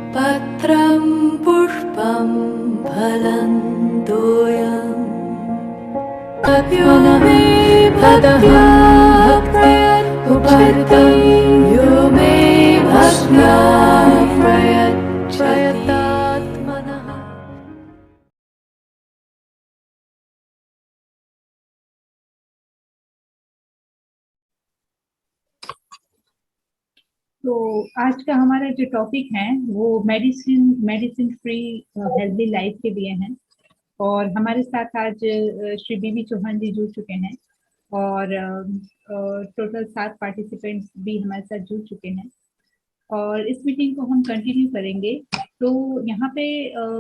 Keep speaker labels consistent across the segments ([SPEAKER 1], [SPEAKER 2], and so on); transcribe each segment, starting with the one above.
[SPEAKER 1] पत्रं पुष्पं फलं तोयम् यो मे भक्त्या प्रयच्छति यो मे भक्त्या प्रयच्छत्यात्मनः।
[SPEAKER 2] तो आज का हमारा जो टॉपिक है वो मेडिसिन फ्री हेल्दी लाइफ के लिए है। और हमारे साथ आज श्री बीवी चौहान जी जुड़ चुके हैं और टोटल 7 पार्टिसिपेंट्स भी हमारे साथ जुड़ चुके हैं और इस मीटिंग को हम कंटिन्यू करेंगे। तो यहाँ पे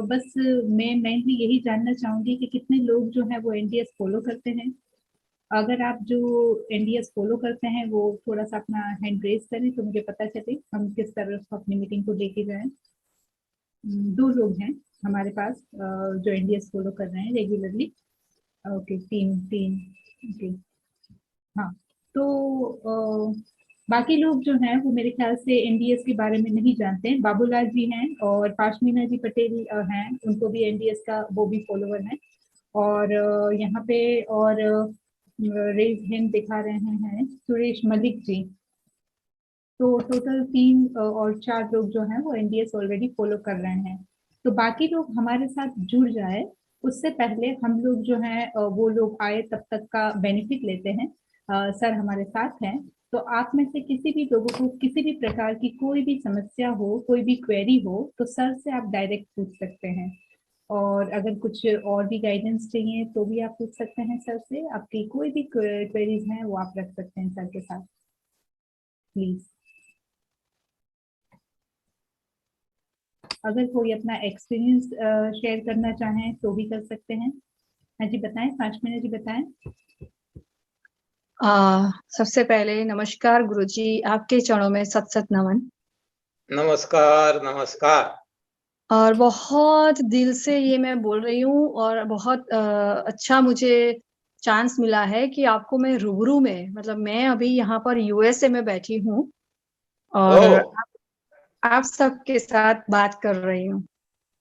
[SPEAKER 2] बस मैं मेनली यही जानना चाहूंगी कि कितने लोग जो है वो एनडीएस फॉलो करते हैं। अगर आप जो एनडीएस फॉलो करते हैं वो थोड़ा सा अपना हैंड रेज करें तो मुझे पता चले हम किस तरह से अपनी मीटिंग को लेके जाएं। 2 लोग हैं हमारे पास जो एनडीएस फॉलो कर रहे हैं रेगुलरली। ओके, तीन तीन ओके। हाँ, तो बाकी लोग जो हैं वो मेरे ख्याल से एनडीएस के बारे में नहीं जानते हैं। बाबूलाल जी हैं और पाशमीना जी पटेल हैं, उनको भी एनडीएस का वो भी फॉलोवर हैं। और यहाँ पे और रेज हैंड दिखा रहे हैं सुरेश मलिक जी। तो टोटल 3 और 4 लोग जो हैं वो एनडीएस ऑलरेडी फॉलो कर रहे हैं। तो बाकी लोग हमारे साथ जुड़ जाए उससे पहले हम लोग जो है वो लोग आए तब तक का बेनिफिट लेते हैं। सर हमारे साथ हैं, तो आप में से किसी भी लोगों को किसी भी प्रकार की कोई भी समस्या हो, कोई भी क्वेरी हो तो सर से आप डायरेक्ट पूछ सकते हैं। और अगर कुछ और भी गाइडेंस चाहिए तो भी आप पूछ सकते हैं सर से। आपकी कोई भी क्वेरीज हैं वो आप रख सकते हैं सर के साथ, प्लीज। अगर कोई अपना एक्सपीरियंस शेयर करना चाहें तो भी कर सकते हैं। हाँ जी बताएं, 5 मिनट जी बताएं।
[SPEAKER 3] सबसे पहले नमस्कार गुरुजी, आपके चरणों में सत सत नमन।
[SPEAKER 4] नमस्कार नमस्कार।
[SPEAKER 3] और बहुत दिल से ये मैं बोल रही हूँ और बहुत अच्छा मुझे चांस मिला है कि आपको मैं रूबरू में, मतलब मैं अभी यहाँ पर यूएसए में बैठी हूँ और आप सबके साथ बात कर रही हूँ।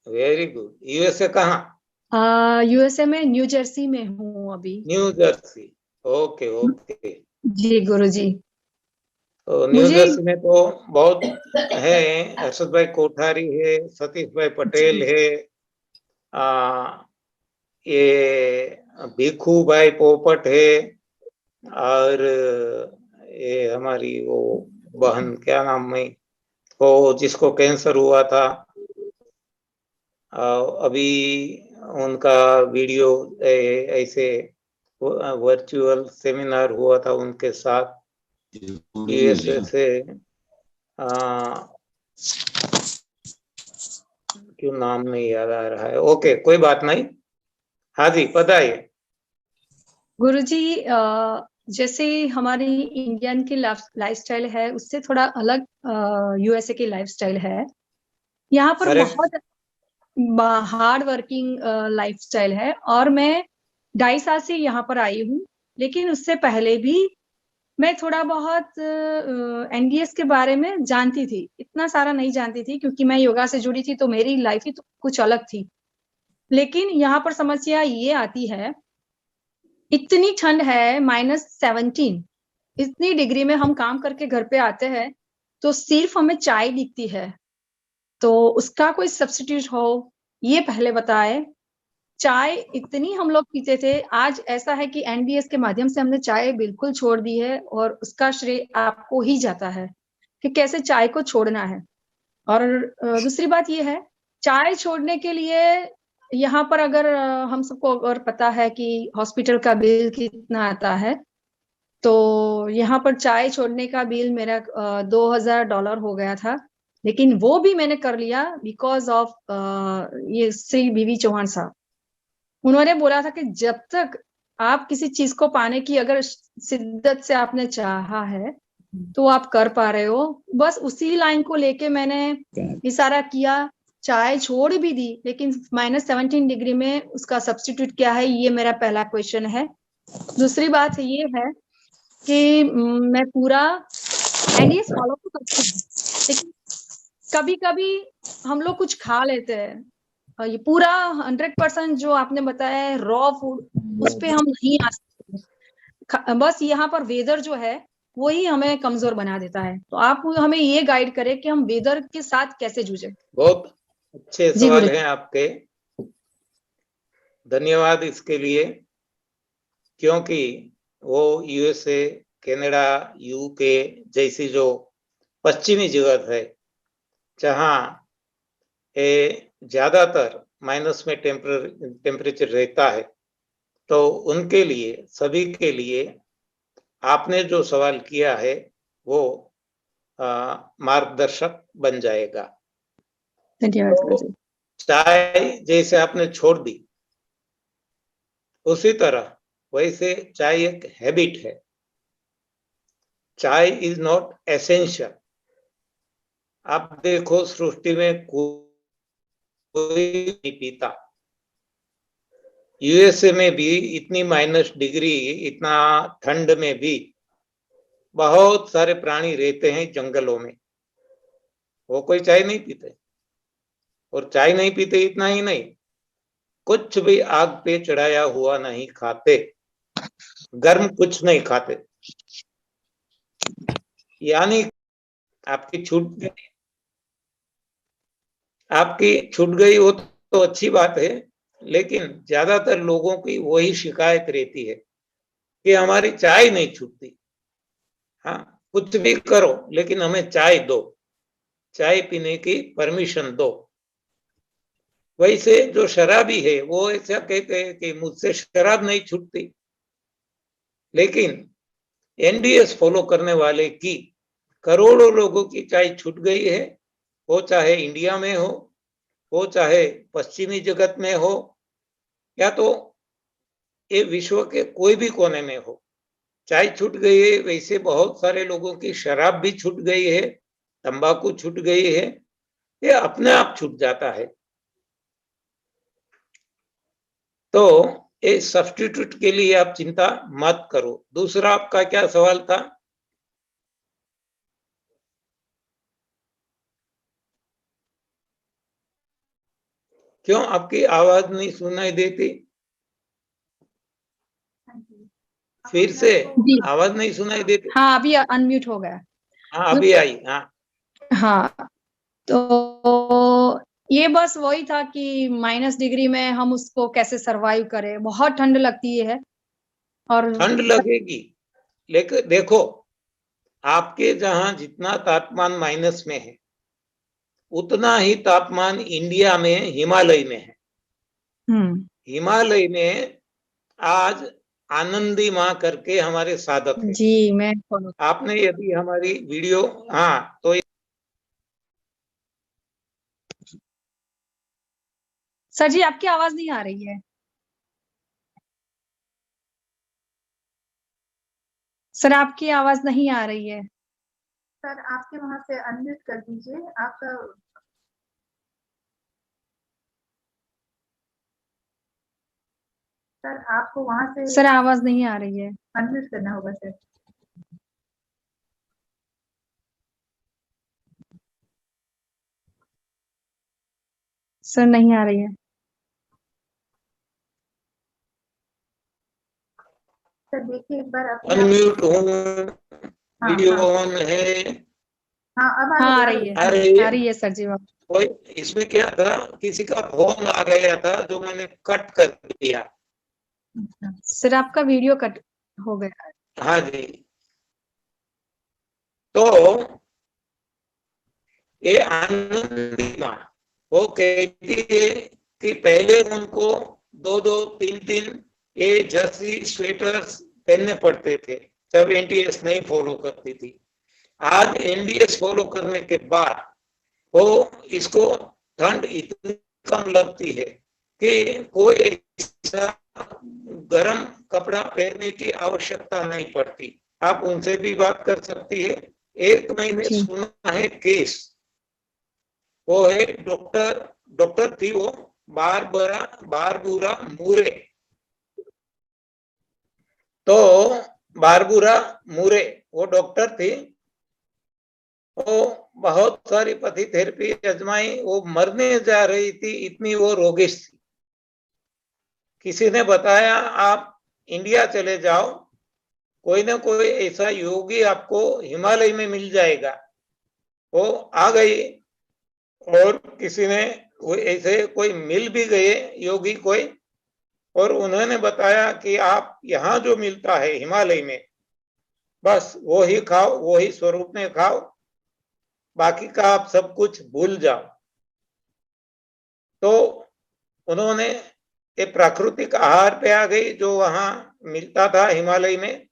[SPEAKER 4] Very good. यूएसए कहाँ?
[SPEAKER 3] यूएसए में न्यू जर्सी में हूँ अभी।
[SPEAKER 4] न्यू जर्सी, ओके ओके
[SPEAKER 3] जी गुरुजी।
[SPEAKER 4] तो न्यू जर्सी में तो बहुत है, अरशद भाई कोठारी है, सतीश भाई पटेल है, ये भिखू भाई पोपट है, और ये हमारी वो बहन क्या नाम है वो जिसको कैंसर हुआ था, अभी उनका वीडियो ऐसे वर्चुअल सेमिनार हुआ था उनके साथ यूएसए से। क्यों नाम नहीं याद आ रहा है, ओके कोई बात नहीं। हाँ जी बताइए
[SPEAKER 3] गुरुजी। जैसे हमारी इंडियन की लाइफस्टाइल है उससे थोड़ा अलग यूएसए की लाइफस्टाइल है। यहाँ पर बहुत हार्ड वर्किंग लाइफस्टाइल है और मैं 2.5 साल से यहाँ पर आई हूँ। लेकिन उससे पहले भी मैं थोड़ा बहुत एनडीएस के बारे में जानती थी, इतना सारा नहीं जानती थी क्योंकि मैं योगा से जुड़ी थी तो मेरी लाइफ ही तो कुछ अलग थी। लेकिन यहाँ पर समस्या ये आती है, इतनी ठंड है -17, इतनी डिग्री में हम काम करके घर पे आते हैं तो सिर्फ हमें चाय दिखती है। तो उसका कोई सब्स्टिट्यूट हो ये पहले बताए। चाय इतनी हम लोग पीते थे, आज ऐसा है कि एनडीएस के माध्यम से हमने चाय बिल्कुल छोड़ दी है और उसका श्रेय आपको ही जाता है कि कैसे चाय को छोड़ना है। और दूसरी बात ये है, चाय छोड़ने के लिए यहाँ पर अगर हम सबको अगर पता है कि हॉस्पिटल का बिल कितना आता है, तो यहाँ पर चाय छोड़ने का बिल मेरा $2000 हो गया था। लेकिन वो भी मैंने कर लिया बिकॉज ऑफ ये श्री बीवी चौहान साहब। उन्होंने बोला था कि जब तक आप किसी चीज को पाने की अगर शिद्दत से आपने चाहा है तो आप कर पा रहे हो। बस उसी लाइन को लेके मैंने इशारा किया, चाय छोड़ भी दी। लेकिन -17 डिग्री में उसका सब्स्टिट्यूट क्या है, ये मेरा पहला क्वेश्चन है। दूसरी बात ये है कि मैं पूरा एनडीएस फॉलो तो करती हूँ, लेकिन कभी कभी हम लोग कुछ खा लेते हैं, ये पूरा 100% जो आपने बताया है रॉ फूड, उस पे हम नहीं आ सकते। बस यहाँ पर वेदर जो है वही हमें कमजोर बना देता है। तो आप हमें ये गाइड करें कि हम वेदर के साथ कैसे जूझे।
[SPEAKER 4] बहुत अच्छे
[SPEAKER 3] जी
[SPEAKER 4] सवाल
[SPEAKER 3] गुरु।
[SPEAKER 4] हैं आपके, धन्यवाद इसके लिए। क्योंकि वो यूएसए, कनाडा, यूके जैसी जो पश्चिमी जगत है, जहाँ ज्यादातर माइनस में टेम्परेचर रहता है, तो उनके लिए, सभी के लिए आपने जो सवाल किया है वो मार्गदर्शक बन जाएगा।
[SPEAKER 3] धन्यवाद
[SPEAKER 4] तो
[SPEAKER 3] गुरुजी।
[SPEAKER 4] चाय जैसे आपने छोड़ दी, उसी तरह वैसे चाय एक हैबिट है। चाय इज नॉट एसेंशियल। आप देखो सृष्टि में कोई नहीं पीता। यूएसए में भी इतनी माइनस डिग्री, इतना ठंड में भी बहुत सारे प्राणी रहते हैं जंगलों में, वो कोई चाय नहीं पीते। और चाय नहीं पीते इतना ही नहीं, कुछ भी आग पे चढ़ाया हुआ नहीं खाते, गर्म कुछ नहीं खाते। यानी आपकी छूट गई वो तो अच्छी बात है, लेकिन ज्यादातर लोगों की वही शिकायत रहती है कि हमारी चाय नहीं छूटती। हाँ, कुछ भी करो लेकिन हमें चाय दो, चाय पीने की परमिशन दो। वैसे जो शराबी है वो ऐसा कहते हैं कि मुझसे शराब नहीं छूटती, लेकिन एनडीएस फॉलो करने वाले की करोड़ों लोगों की चाय छूट गई है। वो चाहे इंडिया में हो, वो चाहे पश्चिमी जगत में हो, या तो ये विश्व के कोई भी कोने में हो, चाय छूट गई है। वैसे बहुत सारे लोगों की शराब भी छूट गई है, तंबाकू छूट गई है, ये अपने आप छूट जाता है। तो ये सब्स्टिट्यूट के लिए आप चिंता मत करो। दूसरा आपका क्या सवाल था? क्यों आपकी आवाज नहीं सुनाई देती? फिर से
[SPEAKER 3] जी
[SPEAKER 4] आवाज नहीं सुनाई देती?
[SPEAKER 3] हाँ, अभी अनम्यूट हो गया।
[SPEAKER 4] हाँ अभी आई। हाँ
[SPEAKER 3] हाँ, तो ये बस वही था कि माइनस डिग्री में हम उसको कैसे सरवाइव करें। बहुत ठंड लगती है और
[SPEAKER 4] ठंड लगेगी, लेकिन देखो आपके जहां जितना तापमान माइनस में है, उतना ही तापमान इंडिया में हिमालय में है। हिमालय में आज आनंदी माँ करके हमारे साधक है।
[SPEAKER 3] जी मैं
[SPEAKER 4] आपने यदि हमारी वीडियो, हाँ तो
[SPEAKER 3] सर जी आपकी आवाज नहीं आ रही है। सर आपकी आवाज नहीं आ रही है।
[SPEAKER 2] सर आपके वहां से अनम्यूट कर दीजिए आपका। सर आपको वहां से
[SPEAKER 3] सर आवाज नहीं आ रही है।
[SPEAKER 2] अनम्यूट करना होगा सर।
[SPEAKER 3] सर नहीं आ रही है।
[SPEAKER 2] सर देखिए एक बार
[SPEAKER 4] अनम्यूट हूँ, वीडियो
[SPEAKER 3] हाँ
[SPEAKER 4] ऑन है।
[SPEAKER 2] हाँ अब
[SPEAKER 3] हाँ, आ रही है, आ रही है सर जी।
[SPEAKER 4] कोई इसमें क्या था, किसी का फोन आ गया था जो मैंने कट कर दिया।
[SPEAKER 3] सर आपका वीडियो कट हो गया।
[SPEAKER 4] हाँ जी, तो ये आनंदी माँ वो कहती है कि पहले उनको 2-2, 3-3 ये जर्सी स्वेटर्स पहनने पड़ते थे जब एनडीएस नहीं फॉलो करती थी। आज एनडीएस फॉलो करने के बाद वो इसको ठंड इतनी कम लगती है कि कोई ऐसा गर्म कपड़ा पहनने की आवश्यकता नहीं पड़ती। आप उनसे भी बात कर सकती है। एक महीने सुना है केस, वो है डॉक्टर थी वो, बारबुरा मूरे। तो बारबुरा मूरे वो डॉक्टर थी, वो बहुत सारी पथी थेरेपी आजमाई, वो मरने जा रही थी, इतनी वो रोगिश थी। किसी ने बताया आप इंडिया चले जाओ, कोई ना कोई ऐसा योगी आपको हिमालय में मिल जाएगा। वो आ गई, और किसी ने वो ऐसे कोई मिल भी गए योगी कोई, और उन्होंने बताया कि आप यहाँ जो मिलता है हिमालय में, बस वो ही खाओ, वो ही स्वरूप में खाओ, बाकी का आप सब कुछ भूल जाओ। तो उन्होंने एक प्राकृतिक आहार पे आ गई जो वहां मिलता था हिमालय में,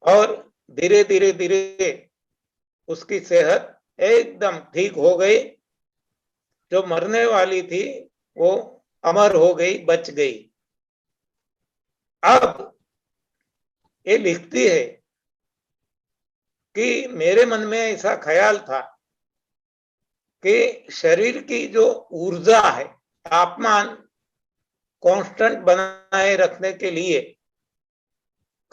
[SPEAKER 4] और धीरे धीरे धीरे उसकी सेहत एकदम ठीक हो गई। जो मरने वाली थी वो अमर हो गई, बच गई। अब ये लिखती है कि मेरे मन में ऐसा ख्याल था कि शरीर की जो ऊर्जा है, तापमान कांस्टेंट बनाए रखने के लिए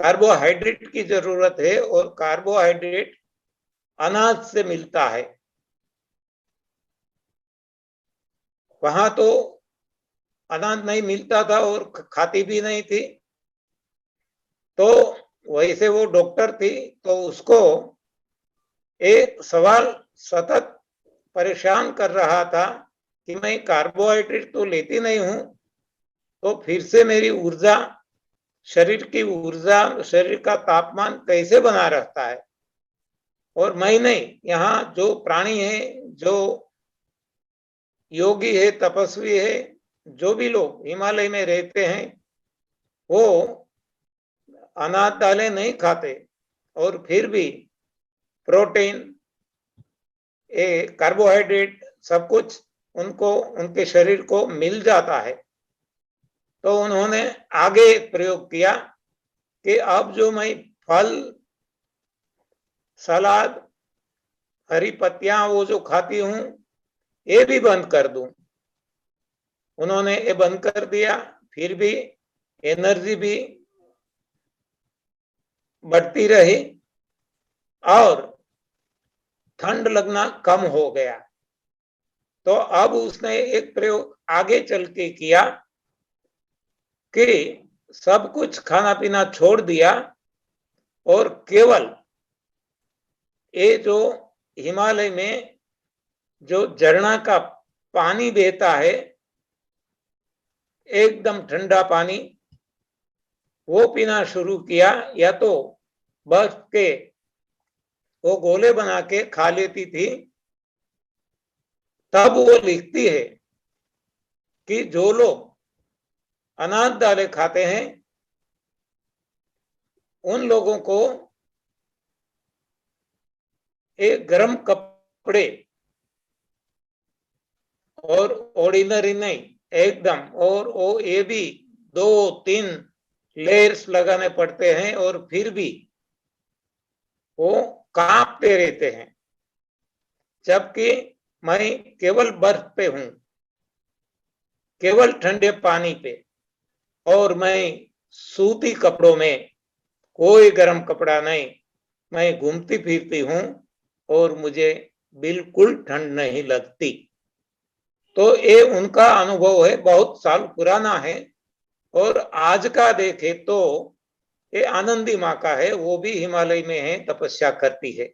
[SPEAKER 4] कार्बोहाइड्रेट की जरूरत है, और कार्बोहाइड्रेट अनाज से मिलता है। वहां तो अनाज नहीं मिलता था और खाती भी नहीं थी। तो वैसे वो डॉक्टर थी, तो उसको एक सवाल सतत परेशान कर रहा था कि मैं कार्बोहाइड्रेट तो लेती नहीं हूं, तो फिर से मेरी ऊर्जा, शरीर की ऊर्जा, शरीर का तापमान कैसे बना रहता है। और मैं नहीं, यहाँ जो प्राणी है, जो योगी है, तपस्वी है, जो भी लोग हिमालय में रहते हैं, वो अनाज दालें नहीं खाते, और फिर भी प्रोटीन, कार्बोहाइड्रेट, सब कुछ उनको, उनके शरीर को मिल जाता है। तो उन्होंने आगे प्रयोग किया कि अब जो मैं फल, सलाद, हरी पत्तियां वो जो खाती हूं, ये भी बंद कर दूं। उन्होंने ये बंद कर दिया, फिर भी एनर्जी भी बढ़ती रही, और ठंड लगना कम हो गया। तो अब उसने एक प्रयोग आगे चल के किया कि सब कुछ खाना पीना छोड़ दिया, और केवल ये जो हिमालय में जो झरना का पानी बहता है, एकदम ठंडा पानी, वो पीना शुरू किया। या तो बर्फ के वो गोले बना के खा लेती थी। तब वो लिखती है कि जो लोग अनाज दालें खाते हैं, उन लोगों को एक गर्म कपड़े, और ऑर्डिनरी नहीं एकदम, और वो ये भी 2-3 लेयर्स लगाने पड़ते हैं, और फिर भी वो कांपते रहते हैं। जबकि मैं केवल बर्फ पे हूं, केवल ठंडे पानी पे, और मैं सूती कपड़ों में, कोई गर्म कपड़ा नहीं, मैं घूमती फिरती हूं, और मुझे बिल्कुल ठंड नहीं लगती। तो ये उनका अनुभव है, बहुत साल पुराना है। और आज का देखे तो ये आनंदी माँ का है, वो भी हिमालय में है, तपस्या करती है।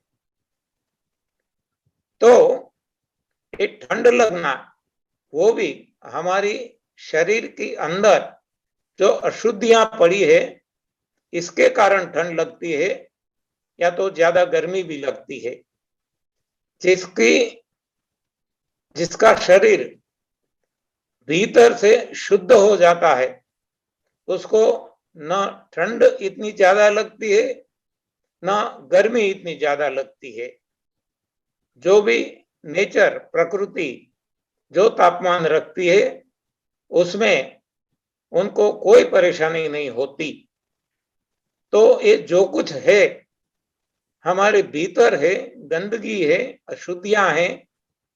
[SPEAKER 4] तो ये ठंड लगना, वो भी हमारी शरीर के अंदर जो अशुद्धियां पड़ी है, इसके कारण ठंड लगती है, या तो ज्यादा गर्मी भी लगती है। जिसका शरीर भीतर से शुद्ध हो जाता है, उसको न ठंड इतनी ज्यादा लगती है, न गर्मी इतनी ज्यादा लगती है। जो भी नेचर, प्रकृति जो तापमान रखती है, उसमें उनको कोई परेशानी नहीं होती। तो ये जो कुछ है हमारे भीतर है, गंदगी है, अशुद्धियां हैं,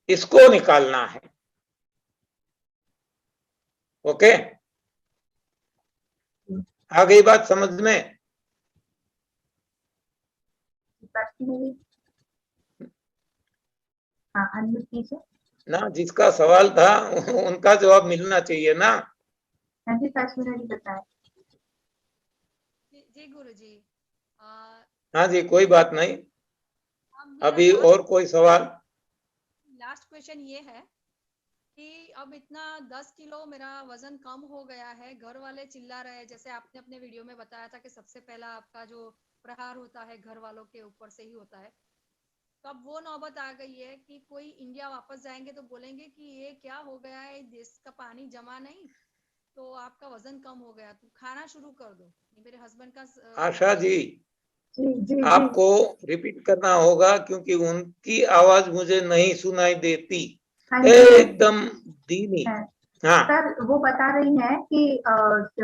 [SPEAKER 4] इसको निकालना है। ओके, आ गई बात समझ में?
[SPEAKER 2] हाँ, अनम्यूट कीजिए।
[SPEAKER 4] ना, जिसका सवाल था उनका जवाब मिलना चाहिए ना।
[SPEAKER 2] हाँ जी, काश्मीर जी बताएं।
[SPEAKER 3] जी गुरुजी,
[SPEAKER 4] हाँ जी, कोई बात नहीं।
[SPEAKER 3] मेरा
[SPEAKER 4] अभी और कोई सवाल?
[SPEAKER 3] लास्ट क्वेश्चन ये है कि अब इतना 10 किलो मेरा वजन कम हो गया है, घर वाले चिल्ला रहे हैं, जैसे आपने अपने वीडियो में बताया था कि सबसे पहला आपका जो प्रहार होता है घर वालों के ऊपर से ही होता है। तो अब वो नौबत आ गई है कि कोई इंडिया वापस जाएंगे तो बोलेंगे कि ये क्या हो गया है, देश का पानी जमा नहीं, तो आपका वजन कम हो गया तो खाना शुरू कर दो। ये मेरे हस्बैंड का
[SPEAKER 4] आशा जी,
[SPEAKER 2] जी जी जी।
[SPEAKER 4] आपको रिपीट करना होगा क्योंकि उनकी आवाज मुझे नहीं सुनाई देती,
[SPEAKER 2] हाँ जी,
[SPEAKER 4] एकदम धीमी।
[SPEAKER 2] है।
[SPEAKER 4] हाँ
[SPEAKER 2] सर वो बता रही हैं कि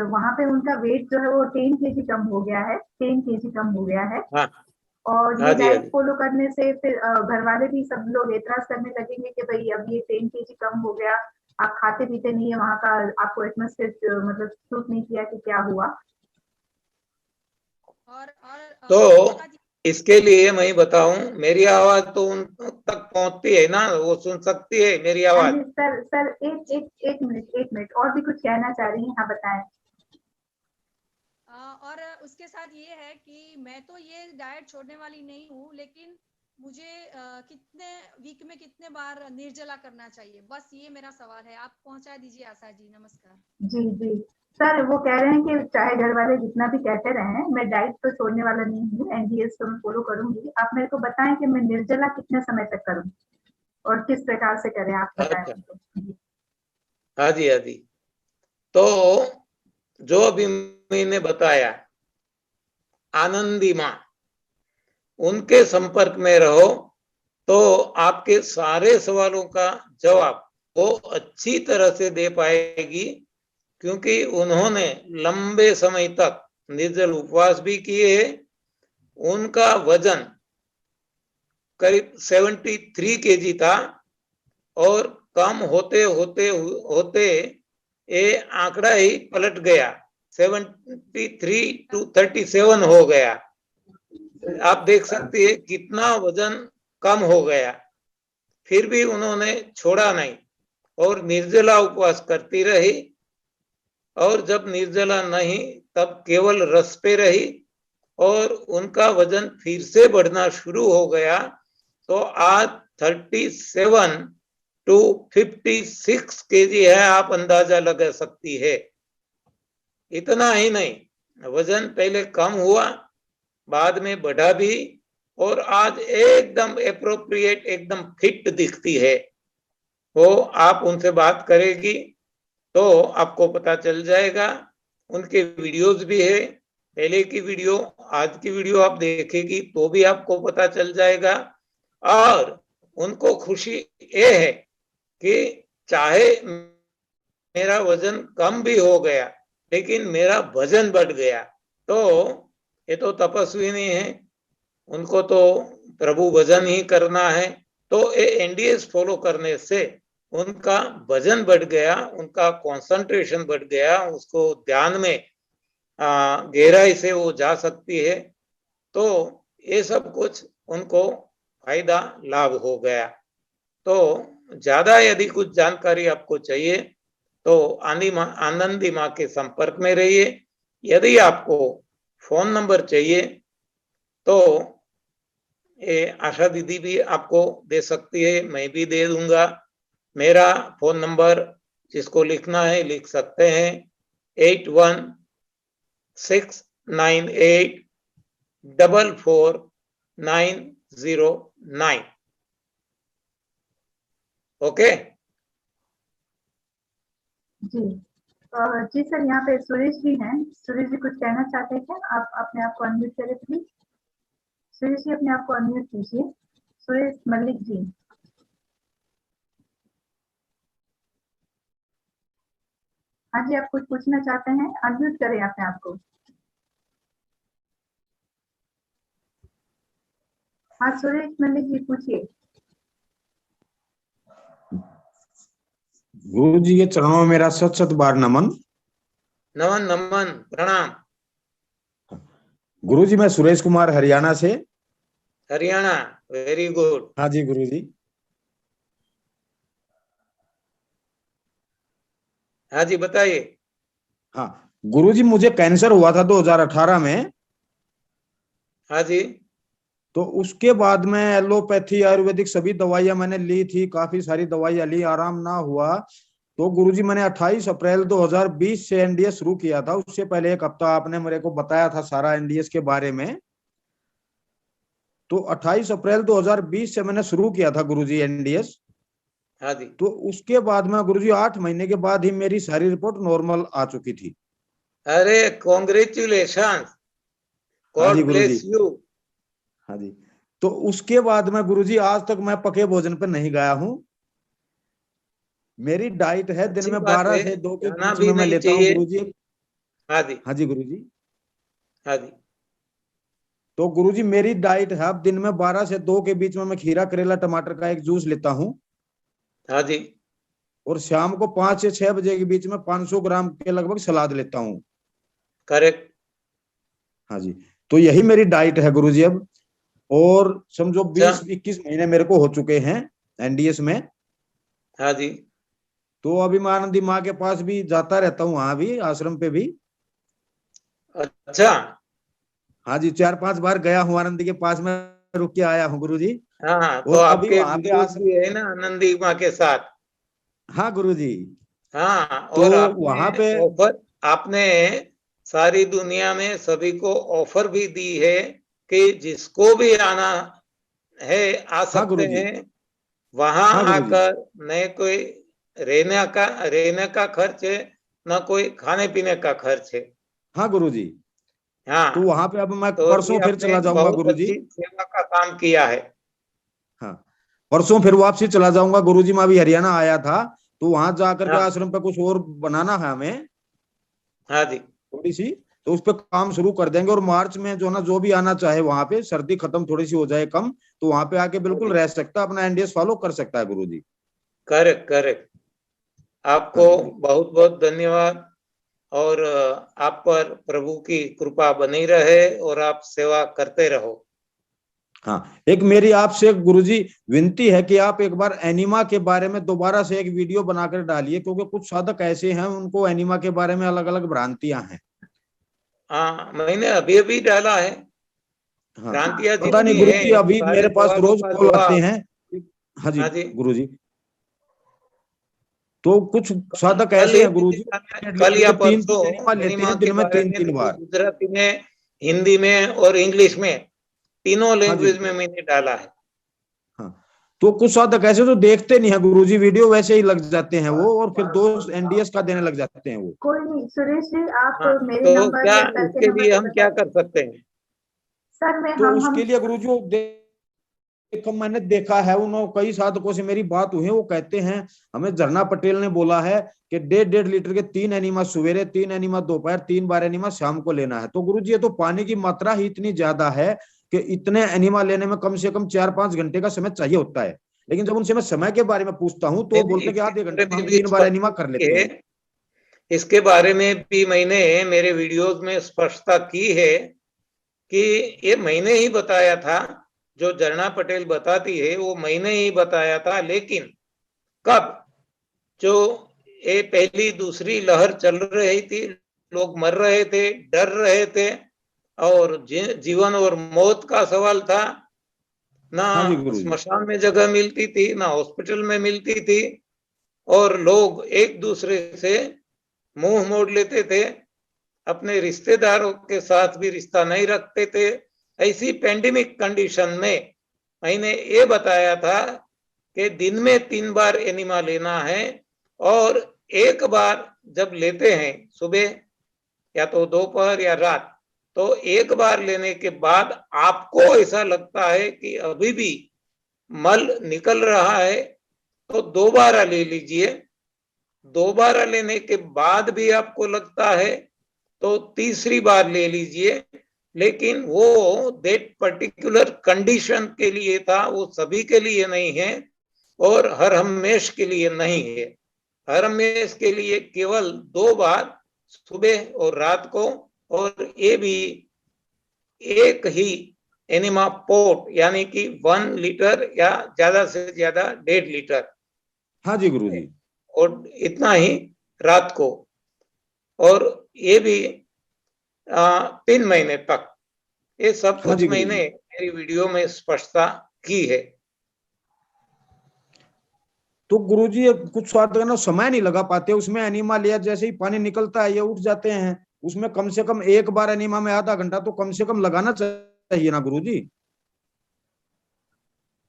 [SPEAKER 2] वहाँ पे उनका वेट जो है वो 10 केजी कम हो गया है, 10 केजी कम हो गया है।
[SPEAKER 4] हाँ
[SPEAKER 2] और
[SPEAKER 4] हाँ
[SPEAKER 2] ये
[SPEAKER 4] जी, हाँ
[SPEAKER 2] डाइट
[SPEAKER 4] जी।
[SPEAKER 2] फॉलो करने से फिर घर वाले भी सब लोग एतराज करने लगेंगे कि भाई अब ये 10 केजी कम हो गया, आप खाते पीते नहीं है वहाँ का, आपको एटमॉस्फेयर मतलब सूट नहीं किया कि क्या हुआ।
[SPEAKER 3] और
[SPEAKER 4] तो
[SPEAKER 3] उसके बाद
[SPEAKER 4] इसके लिए मैं बताऊं, मेरी आवाज तो उन तक पहुंचती है ना, वो सुन सकती है मेरी
[SPEAKER 2] हाँ
[SPEAKER 4] आवाज?
[SPEAKER 2] जी सर, सर एक मिनट और भी कुछ कहना चाह रही हैं, हाँ बताएं।
[SPEAKER 3] और उसके साथ ये है कि मैं तो ये डाइट छोड़ने वाली नहीं हूँ, लेकिन मुझे कितने वीक में कितने बार निर्जला करना चाहिए, बस ये मेरा सवाल है, आप पहुंचा दीजिए। आशा जी नमस्कार।
[SPEAKER 2] जी जी। सर वो कह रहे हैं कि चाहे घर वाले जितना भी कहते रहे, मैं डाइट तो छोड़ने वाला नहीं हूँ, एनडीएस तो मैं फॉलो करूंगी। आप मेरे को बताएं कि मैं निर्जला कितने समय तक करूं और किस प्रकार से करें, आप बताएं
[SPEAKER 4] अच्छा,
[SPEAKER 2] हमको। जी
[SPEAKER 4] हाँ जी, हाँ जी। तो जो अभी मैंने बताया, आनंदी माँ, उनके संपर्क में रहो तो आपके सारे सवालों का जवाब वो अच्छी तरह से दे पाएगी, क्योंकि उन्होंने लंबे समय तक निर्जल उपवास भी किए। उनका वजन करीब 73 केजी था और कम होते होते होते ये आंकड़ा ही पलट गया, 73 to 37 हो गया। आप देख सकते हैं कितना वजन कम हो गया। फिर भी उन्होंने छोड़ा नहीं और निर्जला उपवास करती रही, और जब निर्जला नहीं तब केवल रस पे रही, और उनका वजन फिर से बढ़ना शुरू हो गया। तो आज 37 to 56 केजी है, आप अंदाजा लगा सकती है। इतना ही नहीं, वजन पहले कम हुआ, बाद में बढ़ा भी, और आज एकदम एप्रोप्रिएट, एकदम फिट दिखती है। वो आप उनसे बात करेगी तो आपको पता चल जाएगा। उनके वीडियोस भी है, पहले की वीडियो, आज की वीडियो आप देखेगी तो भी आपको पता चल जाएगा। और उनको खुशी ये है कि चाहे मेरा वजन कम भी हो गया लेकिन मेरा वजन बढ़ गया। तो ये तो तपस्विनी है, उनको तो प्रभु भजन ही करना है। तो ये एनडीएस फॉलो करने से उनका वजन बढ़ गया, उनका कंसंट्रेशन बढ़ गया, उसको ध्यान में गहराई से वो जा सकती है। तो ये सब कुछ उनको फायदा लाभ हो गया। तो ज्यादा यदि कुछ जानकारी आपको चाहिए तो आनंदी माँ के संपर्क में रहिए। यदि आपको फोन नंबर चाहिए तो ये आशा दीदी भी आपको दे सकती है, मैं भी दे दूंगा। मेरा फोन नंबर जिसको लिखना है लिख सकते हैं, 8169844909। ओके
[SPEAKER 2] जी। जी सर, यहाँ पे सुरेश जी हैं, सुरेश जी कुछ कहना चाहते हैं क्या? आप अपने आप को अनम्यूट करें प्लीज। सुरेश जी अपने आप को अनम्यूट कीजिए, सुरेश मलिक जी। हाँ जी, आप कुछ पूछना चाहते हैं, अनम्यूट करें अपने आप को। हाँ सुरेश मलिक जी पूछिए।
[SPEAKER 5] गुरु जी के चरणों में मेरा शत शत बार नमन।
[SPEAKER 4] नमन नमन, प्रणाम।
[SPEAKER 5] गुरु जी, मैं सुरेश कुमार हरियाणा से।
[SPEAKER 4] Haryana, very good.
[SPEAKER 5] हाँ जी गुरु जी।
[SPEAKER 4] हाँ जी बताइए।
[SPEAKER 5] हाँ गुरुजी, मुझे कैंसर हुआ था 2018 में।
[SPEAKER 4] हाँ जी।
[SPEAKER 5] तो उसके बाद में एलोपैथी आयुर्वेदिक सभी दवाइयां मैंने ली थी, काफी सारी दवाइयां ली, आराम ना हुआ। तो गुरुजी मैंने 28 अप्रैल 2020 से एनडीएस शुरू किया था। उससे पहले एक हफ्ता आपने मेरे को बताया था सारा एनडीएस के बारे में। तो 28 अप्रैल 2020 से मैंने शुरू किया था गुरुजी एनडीएस।
[SPEAKER 4] हाँ जी।
[SPEAKER 5] तो उसके बाद में गुरुजी 8 महीने के बाद ही मेरी सारी रिपोर्ट नॉर्मल आ चुकी थी।
[SPEAKER 4] अरे कॉन्ग्रेचुलेशन,
[SPEAKER 5] हाँ जी
[SPEAKER 4] गॉड
[SPEAKER 5] गुरुजी।
[SPEAKER 4] Bless you.
[SPEAKER 5] हाँ जी। तो उसके बाद में गुरुजी आज तक मैं पके भोजन पर नहीं गया हूँ। मेरी डाइट है दिन
[SPEAKER 4] अच्छी
[SPEAKER 5] में
[SPEAKER 4] बात
[SPEAKER 5] 12
[SPEAKER 4] है,
[SPEAKER 5] से 2 के
[SPEAKER 4] जाना
[SPEAKER 5] बीच
[SPEAKER 4] भी
[SPEAKER 5] में मैं
[SPEAKER 4] नहीं
[SPEAKER 5] लेता हूँ
[SPEAKER 4] चाहिए।
[SPEAKER 5] गुरुजी।
[SPEAKER 4] हाँ जी।
[SPEAKER 5] हाँ जी गुरुजी।
[SPEAKER 4] हाँ जी।
[SPEAKER 5] तो गुरुजी मेरी डाइट है, अब दिन में 12 से 2 के बीच में मैं खीरा करेला टमाटर का एक जूस लेता हूँ।
[SPEAKER 4] हाँ जी।
[SPEAKER 5] और शाम को 5 से 6 बजे के बीच में 500 ग्राम के लगभग सलाद लेता हूँ।
[SPEAKER 4] करेक्ट।
[SPEAKER 5] हाँ जी। तो यही मेरी डाइट है गुरुजी अब। और समझो
[SPEAKER 4] अच्छा।
[SPEAKER 5] 20-21 महीने मेरे को हो चुके हैं एनडीएस में।
[SPEAKER 4] हाँ जी।
[SPEAKER 5] तो अभी मैं आनंदी माँ के पास भी जाता रहता हूँ, वहां भी आश्रम पे भी।
[SPEAKER 4] अच्छा।
[SPEAKER 5] हाँ जी, 4-5 बार गया हूँ आनंदी के पास में, रुक के आया हूँ गुरुजी।
[SPEAKER 4] हाँ तो
[SPEAKER 5] और अभी
[SPEAKER 4] आपके
[SPEAKER 5] वहां पे
[SPEAKER 4] वीडियोस
[SPEAKER 5] आश्रम।
[SPEAKER 4] भी है ना आनंदी माँ के साथ।
[SPEAKER 5] हाँ गुरुजी।
[SPEAKER 4] हाँ
[SPEAKER 5] तो
[SPEAKER 4] और आपने
[SPEAKER 5] वहां पे।
[SPEAKER 4] ऑफर, आपने सारी दुनिया में सभी को ऑफर भी दी है कि जिसको भी आना है आ
[SPEAKER 5] हाँ
[SPEAKER 4] सकते
[SPEAKER 5] गुरुजी।
[SPEAKER 4] हैं। वहां
[SPEAKER 5] हाँ गुरुजी।
[SPEAKER 4] आकर न कोई रहने का खर्च है, न कोई खाने पीने का खर्च है।
[SPEAKER 5] हाँ गुरुजी। तो
[SPEAKER 4] हाँ
[SPEAKER 5] वहां पे अब मैं
[SPEAKER 4] तो ये
[SPEAKER 5] परसों फिर
[SPEAKER 4] आपने
[SPEAKER 5] चला जाऊंगा
[SPEAKER 4] बहुत
[SPEAKER 5] गुरुजी।
[SPEAKER 4] अच्छी सेवा का काम किया है।
[SPEAKER 5] हाँ, परसों फिर वापसी चला जाऊंगा गुरुजी। मैं अभी हरियाणा आया था, तो वहां जाकर के
[SPEAKER 4] हाँ।
[SPEAKER 5] आश्रम पे कुछ और बनाना है हमें
[SPEAKER 4] हाँ जी।
[SPEAKER 5] थोड़ी सी। तो उस पर काम शुरू कर देंगे। और मार्च में जो ना, जो भी आना चाहे वहां पे, सर्दी खत्म थोड़ी सी हो जाए कम, तो वहां पे आके
[SPEAKER 4] हाँ
[SPEAKER 5] बिल्कुल
[SPEAKER 4] जी।
[SPEAKER 5] रह सकता है, अपना एनडीएस फॉलो कर सकता है गुरुजी।
[SPEAKER 4] Correct correct.
[SPEAKER 5] हाँ
[SPEAKER 4] आपको
[SPEAKER 5] गुरुजी।
[SPEAKER 4] बहुत बहुत धन्यवाद। और आप पर प्रभु की कृपा बनी रहे और आप सेवा करते रहो।
[SPEAKER 5] हाँ, एक मेरी आपसे गुरुजी विनती है कि आप एक बार एनिमा के बारे में दोबारा से एक वीडियो बनाकर डालिए, क्योंकि कुछ साधक ऐसे हैं उनको एनिमा के बारे में अलग अलग भ्रांतियां हैं।
[SPEAKER 4] हाँ मैंने अभी अभी डाला है।
[SPEAKER 5] हाँ,
[SPEAKER 4] भ्रांतियां
[SPEAKER 5] पता नहीं
[SPEAKER 4] जितनी
[SPEAKER 5] गुरुजी,
[SPEAKER 4] है
[SPEAKER 5] अभी
[SPEAKER 4] सारे
[SPEAKER 5] मेरे पास
[SPEAKER 4] सवालों
[SPEAKER 5] रोज
[SPEAKER 4] का
[SPEAKER 5] कॉल आते
[SPEAKER 4] जवाब।
[SPEAKER 5] हैं। हाँ जी
[SPEAKER 4] हाँ जी।
[SPEAKER 5] गुरुजी। तो कुछ साधक
[SPEAKER 4] कल
[SPEAKER 5] ऐसे
[SPEAKER 4] ही
[SPEAKER 5] हैं गुरुजी,
[SPEAKER 4] कल या
[SPEAKER 5] के 3-3
[SPEAKER 4] परसों
[SPEAKER 5] एनिमा लेते
[SPEAKER 4] एनिमा
[SPEAKER 5] हैं
[SPEAKER 4] के
[SPEAKER 5] दिन में
[SPEAKER 4] बारे
[SPEAKER 5] तीन
[SPEAKER 4] में
[SPEAKER 5] तीन
[SPEAKER 4] मैंने
[SPEAKER 5] बार
[SPEAKER 4] गुजराती में, हिंदी में और इंग्लिश में, तीनों
[SPEAKER 5] हाँ जी।
[SPEAKER 4] लैंग्वेज में मैंने डाला है।
[SPEAKER 5] हाँ, तो कुछ साधक ऐसे तो देखते नहीं है गुरुजी वीडियो, वैसे ही लग जाते हैं वो, और फिर दोस्त एनडीएस का देने लग जाते हैं वो।
[SPEAKER 6] कोई नहीं सुरेश जी, आप
[SPEAKER 4] हाँ
[SPEAKER 6] मेरे
[SPEAKER 4] तो
[SPEAKER 6] नंबर
[SPEAKER 4] क्या
[SPEAKER 6] या सर के
[SPEAKER 4] इसके
[SPEAKER 6] नंबर
[SPEAKER 4] लिए
[SPEAKER 6] पे
[SPEAKER 4] हम
[SPEAKER 6] बता
[SPEAKER 4] क्या
[SPEAKER 6] दीजिए।
[SPEAKER 4] कर सकते हैं?
[SPEAKER 6] सर में
[SPEAKER 5] तो
[SPEAKER 6] हम
[SPEAKER 5] उसके लिए गुरुजी देखो, मैंने देखा है, उन्होंने कई साधकों से मेरी बात हुई है, वो कहते हैं हमें झरना पटेल ने बोला है कि 1.5 लीटर के 3 एनिमा सवेरे, 3 एनिमा दोपहर, 3 बार एनिमा शाम को लेना है। तो गुरुजी ये तो पानी की मात्रा ही इतनी ज्यादा है कि इतने एनिमा लेने में कम से कम 4-5 घंटे का समय चाहिए होता है। लेकिन जब उनसे मैं समय के बारे में पूछता हूँ तो वो बोलते हैं कि
[SPEAKER 4] इसके
[SPEAKER 5] आधे
[SPEAKER 4] बारे
[SPEAKER 5] घंटे में
[SPEAKER 4] में
[SPEAKER 5] हम
[SPEAKER 4] भी
[SPEAKER 5] 3 बार एनिमा कर
[SPEAKER 4] स्पष्ट
[SPEAKER 5] लेते
[SPEAKER 4] है,
[SPEAKER 5] हैं।
[SPEAKER 4] इसके बारे में भी मैंने मेरे वीडियोस में स्पष्टता की है कि ये मैंने ही बताया था, जो झरना पटेल बताती है वो मैंने ही बताया था। लेकिन कब, जो ये पहली दूसरी लहर चल रही थी, लोग मर रहे थे, डर रहे थे, और जीवन और मौत का सवाल था, ना
[SPEAKER 5] हाँ जी गुरुजी।
[SPEAKER 4] स्मशान में जगह मिलती थी, ना हॉस्पिटल में मिलती थी, और लोग एक दूसरे से मुंह मोड़ लेते थे, अपने रिश्तेदारों के साथ भी रिश्ता नहीं रखते थे। ऐसी पेंडेमिक कंडीशन में मैंने ये बताया था कि दिन में 3 बार एनिमा लेना है, और एक बार जब लेते हैं सुबह या तो दोपहर या रात, तो एक बार लेने के बाद आपको ऐसा लगता है कि अभी भी मल निकल रहा है तो दोबारा ले लीजिए। दोबारा लेने के बाद भी आपको लगता है तो तीसरी बार ले लीजिए। लेकिन वो दैट पर्टिकुलर कंडीशन के लिए था, वो सभी के लिए नहीं है और हर हमेश के लिए नहीं है। हर हमेश के लिए केवल 2 बार, सुबह और रात को, और ये भी एक ही एनिमा पोट, यानी कि 1 लीटर या ज्यादा से ज्यादा 1.5 लीटर,
[SPEAKER 5] हाँ जी गुरुजी।
[SPEAKER 4] और इतना ही रात को, और ये भी 3 महीने तक। ये सब
[SPEAKER 5] हाँ
[SPEAKER 4] कुछ
[SPEAKER 5] जी, गुरुजी।
[SPEAKER 4] मैंने मेरी वीडियो में स्पष्टता की है।
[SPEAKER 5] तो गुरुजी ये कुछ स्वाद ना समय नहीं लगा पाते उसमें, एनिमा लिया जैसे ही पानी निकलता है ये उठ जाते हैं, उसमें कम से कम एक बार एनिमा में आधा घंटा तो कम से कम लगाना चाहिए ना गुरुजी?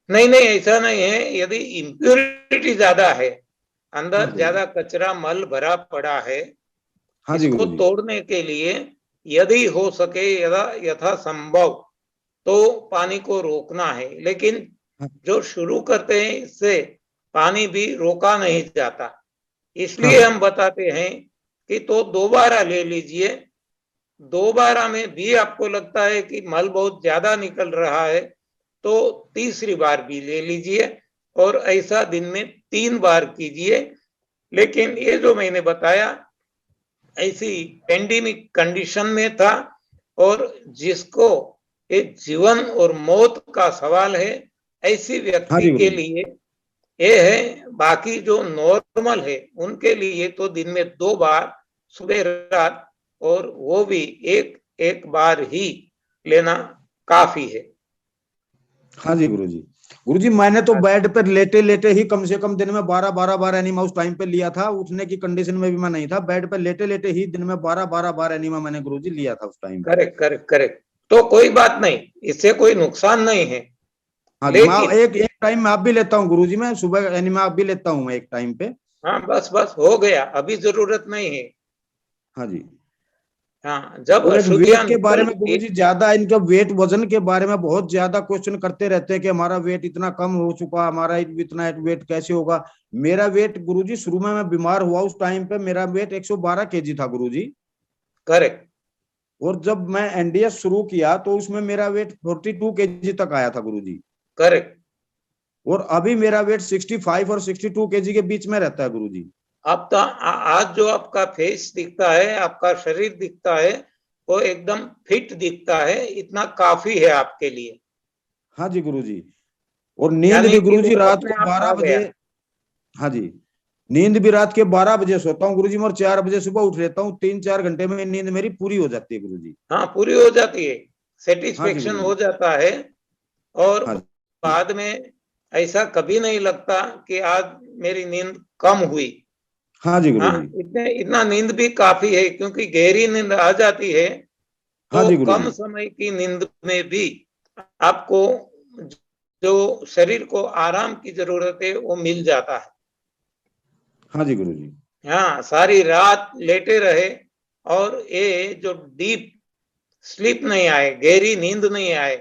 [SPEAKER 4] नहीं नहीं, ऐसा नहीं है। यदि इम्प्योरिटी ज्यादा है,
[SPEAKER 5] हाँ
[SPEAKER 4] अंदर
[SPEAKER 5] गुरुजी।
[SPEAKER 4] ज्यादा कचरा मल भरा पड़ा है,
[SPEAKER 5] हाँ जी
[SPEAKER 4] इसको
[SPEAKER 5] गुरुजी।
[SPEAKER 4] तोड़ने के लिए यदि हो सके यथा संभव तो पानी को रोकना है। लेकिन
[SPEAKER 5] हाँ
[SPEAKER 4] जो शुरू करते हैं इससे पानी भी रोका नहीं जाता,
[SPEAKER 5] हाँ
[SPEAKER 4] इसलिए हम बताते हैं कि तो दोबारा ले लीजिए। दोबारा में भी आपको लगता है कि मल बहुत ज्यादा निकल रहा है तो तीसरी बार भी ले लीजिए, और ऐसा दिन में 3 बार कीजिए। लेकिन ये जो मैंने बताया ऐसी पेंडेमिक कंडीशन में था, और जिसको एक जीवन और मौत का सवाल है, ऐसी
[SPEAKER 5] हाँ
[SPEAKER 4] व्यक्ति
[SPEAKER 5] जी
[SPEAKER 4] के
[SPEAKER 5] गुरुजी।
[SPEAKER 4] लिए ये है। बाकी जो नॉर्मल है उनके लिए तो दिन में 2 बार, सुबह रात, और वो भी एक एक बार ही लेना काफी है।
[SPEAKER 5] हाँ जी गुरुजी। गुरुजी मैंने तो बेड पर लेटे लेटे ही कम से कम दिन में 12 बार एनिमा उस टाइम पे लिया था, उठने की कंडीशन में भी मैं नहीं था, बेड पर लेटे लेटे ही दिन में 12 बार एनिमा मैंने गुरुजी लिया था उस टाइम पे।
[SPEAKER 4] Correct correct correct. तो कोई बात नहीं, इससे कोई नुकसान नहीं है।
[SPEAKER 5] हाँ जी, मैं
[SPEAKER 4] लेकिन
[SPEAKER 5] एक एक टाइम में आप भी लेता हूँ गुरुजी, मैं सुबह एनिमा आप भी लेता हूँ मैं एक टाइम पे।
[SPEAKER 4] हाँ, बस बस हो गया, अभी जरूरत नहीं है।
[SPEAKER 5] हाँ जी।
[SPEAKER 4] हाँ, जब
[SPEAKER 5] और एक वेट
[SPEAKER 4] अशुद्धियां
[SPEAKER 5] के बारे
[SPEAKER 4] निकल
[SPEAKER 5] में
[SPEAKER 4] गई।
[SPEAKER 5] गुरुजी ज्यादा इनका वेट वजन के बारे में बहुत ज्यादा क्वेश्चन करते रहते हैं कि हमारा वेट इतना कम हो चुका, हमारा इतना वेट कैसे होगा। मेरा वेट गुरुजी शुरू में मैं बीमार हुआ उस टाइम पे मेरा वेट 112 केजी था गुरुजी।
[SPEAKER 4] करेक्ट
[SPEAKER 5] और जब मैं एनडीएस शुरू किया तो उसमें मेरा वेट 42 केजी तक आया था गुरुजी।
[SPEAKER 4] करेक्ट।
[SPEAKER 5] और अभी मेरा वेट 65 और 62 केजी के बीच में रहता है गुरुजी।
[SPEAKER 4] अब तो आज जो आपका फेस दिखता है, आपका शरीर दिखता है, वो एकदम फिट दिखता है, इतना काफी है आपके लिए।
[SPEAKER 5] हाँ जी गुरुजी। और नींद
[SPEAKER 4] यानी
[SPEAKER 5] भी
[SPEAKER 4] कि
[SPEAKER 5] गुरुजी
[SPEAKER 4] वो
[SPEAKER 5] रात
[SPEAKER 4] अपने
[SPEAKER 5] को
[SPEAKER 4] आप
[SPEAKER 5] 12
[SPEAKER 4] आ
[SPEAKER 5] बजे।
[SPEAKER 4] गया।
[SPEAKER 5] हाँ जी। नींद भी रात के 12 बजे सोता हूँ गुरुजी, और 4 बजे सुबह उठ रहता हूँ, 3-4 घंटे में नींद मेरी पूरी हो जाती है गुरुजी।
[SPEAKER 4] हाँ, पूरी हो जाती है,
[SPEAKER 5] हाँ जी
[SPEAKER 4] सेटिस्फेक्शन
[SPEAKER 5] गुरुजी।
[SPEAKER 4] हो जाता है। और
[SPEAKER 5] हाँ जी।
[SPEAKER 4] बाद में ऐसा कभी नहीं लगता कि आज मेरी नींद कम हुई।
[SPEAKER 5] हाँ जी
[SPEAKER 4] हाँ,
[SPEAKER 5] गुरुजी।
[SPEAKER 4] इतना नींद भी काफी है, क्योंकि गहरी नींद आ जाती है
[SPEAKER 5] हाँ
[SPEAKER 4] तो
[SPEAKER 5] जी
[SPEAKER 4] कम
[SPEAKER 5] गुरुजी।
[SPEAKER 4] समय की नींद में भी आपको जो शरीर को आराम की जरूरत है वो मिल जाता है।
[SPEAKER 5] हाँ जी गुरुजी।
[SPEAKER 4] हाँ, सारी रात लेटे रहे और ये जो डीप स्लीप नहीं आए, गहरी नींद नहीं आए,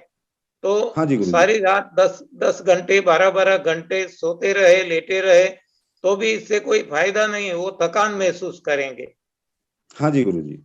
[SPEAKER 5] हाँ जी
[SPEAKER 4] तो
[SPEAKER 5] गुरुजी।
[SPEAKER 4] सारी रात 10 घंटे 12 घंटे सोते रहे, लेटे रहे, तो भी इससे कोई फायदा नहीं है, वो थकान महसूस करेंगे।
[SPEAKER 5] हाँ जी गुरुजी।